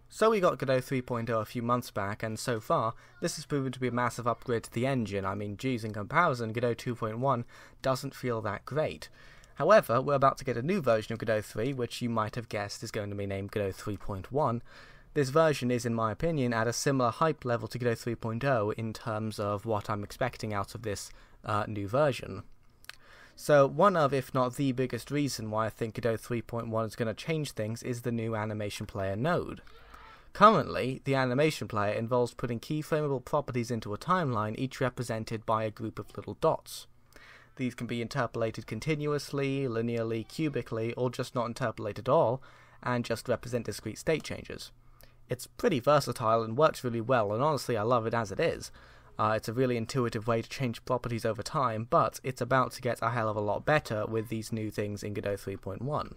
So we got Godot 3.0 a few months back, and so far, this has proven to be a massive upgrade to the engine. I mean, geez, in comparison, Godot 2.1 doesn't feel that great. However, we're about to get a new version of Godot 3, which you might have guessed is going to be named Godot 3.1. This version is, in my opinion, at a similar hype level to Godot 3.0 in terms of what I'm expecting out of this new version. So one of, if not the biggest reason why I think Godot 3.1 is going to change things is the new animation player node. Currently, the animation player involves putting keyframeable properties into a timeline, each represented by a group of little dots. These can be interpolated continuously, linearly, cubically, or just not interpolated at all, and just represent discrete state changes. It's pretty versatile and works really well, and honestly I love it as it is. It's a really intuitive way to change properties over time, but it's about to get a hell of a lot better with these new things in Godot 3.1.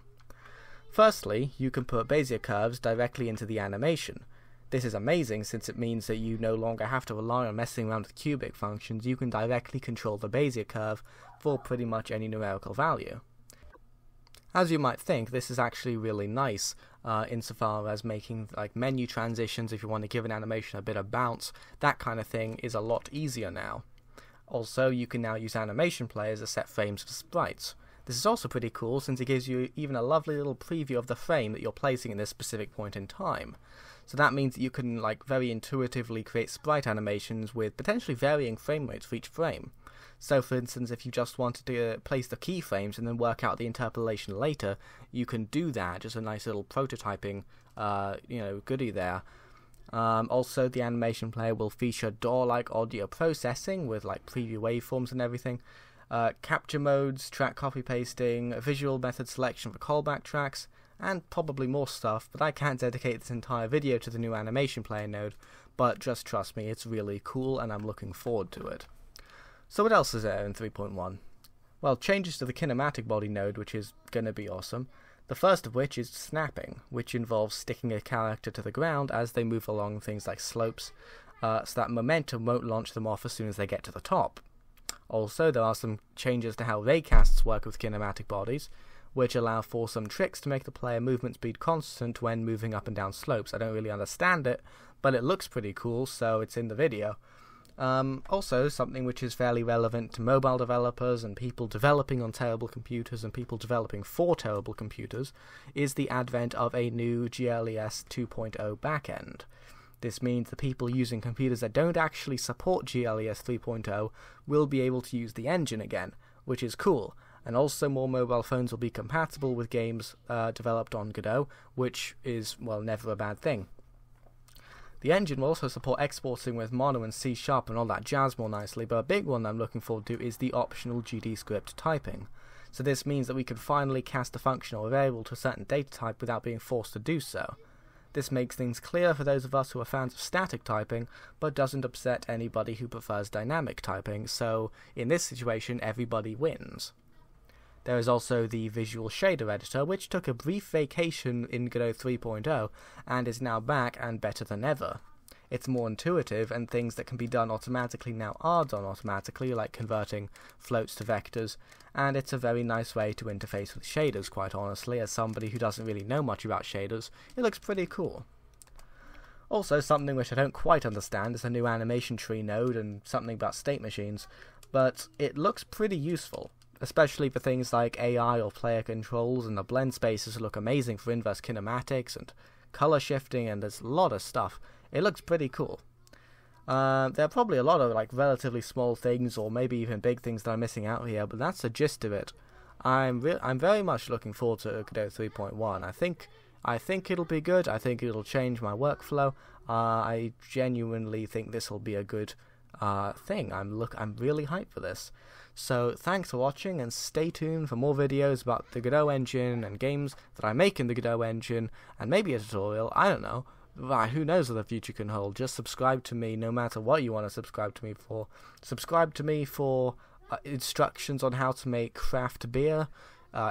Firstly, you can put Bezier curves directly into the animation. This is amazing since it means that you no longer have to rely on messing around with cubic functions. You can directly control the Bezier curve for pretty much any numerical value. As you might think, this is actually really nice insofar as making like menu transitions, if you want to give an animation a bit of bounce, that kind of thing is a lot easier now. Also, you can now use animation players as set frames for sprites. This is also pretty cool since it gives you even a lovely little preview of the frame that you're placing in this specific point in time. So that means that you can like very intuitively create sprite animations with potentially varying frame rates for each frame. So for instance, if you just wanted to place the keyframes and then work out the interpolation later, you can do that, just a nice little prototyping goodie there. Also, the animation player will feature DAW-like audio processing with like preview waveforms and everything. Capture modes, track copy pasting, visual method selection for callback tracks, and probably more stuff, but I can't dedicate this entire video to the new animation player node, but just trust me, it's really cool and I'm looking forward to it. So what else is there in 3.1? Well, changes to the Kinematic Body node, which is going to be awesome. The first of which is snapping, which involves sticking a character to the ground as they move along things like slopes, so that momentum won't launch them off as soon as they get to the top. Also, there are some changes to how raycasts work with kinematic bodies, which allow for some tricks to make the player movement speed constant when moving up and down slopes. I don't really understand it, but it looks pretty cool, so it's in the video. Also, something which is fairly relevant to mobile developers and people developing on terrible computers and people developing for terrible computers is the advent of a new GLES 2.0 backend. This means the people using computers that don't actually support GLES 3.0 will be able to use the engine again, which is cool. And also more mobile phones will be compatible with games developed on Godot, which is, well, never a bad thing. The engine will also support exporting with Mono and C# and all that jazz more nicely, but a big one I'm looking forward to is the optional GD script typing. So this means that we can finally cast a function or a variable to a certain data type without being forced to do so. This makes things clear for those of us who are fans of static typing, but doesn't upset anybody who prefers dynamic typing, so in this situation everybody wins. There is also the visual shader editor, which took a brief vacation in Godot 3.0 and is now back and better than ever. It's more intuitive, and things that can be done automatically now are done automatically, like converting floats to vectors, and it's a very nice way to interface with shaders, quite honestly. As somebody who doesn't really know much about shaders, it looks pretty cool. Also, something which I don't quite understand is a new animation tree node and something about state machines, but it looks pretty useful, especially for things like AI or player controls, and the blend spaces look amazing for inverse kinematics and color shifting, and there's a lot of stuff. It looks pretty cool. There are probably a lot of like relatively small things or maybe even big things that I'm missing out here, but that's the gist of it. I'm very much looking forward to Godot 3.1. I think it'll be good. I think it'll change my workflow. I genuinely think this will be a good thing. I'm really hyped for this. So thanks for watching, and stay tuned for more videos about the Godot engine and games that I make in the Godot engine, and maybe a tutorial, I don't know. Who knows what the future can hold. Just subscribe to me no matter what you want to subscribe to me for. Subscribe to me for instructions on how to make craft beer,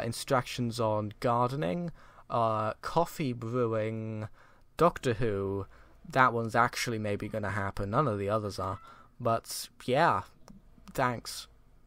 instructions on gardening, coffee brewing, Doctor Who. That one's actually maybe going to happen. None of the others are. But yeah, thanks.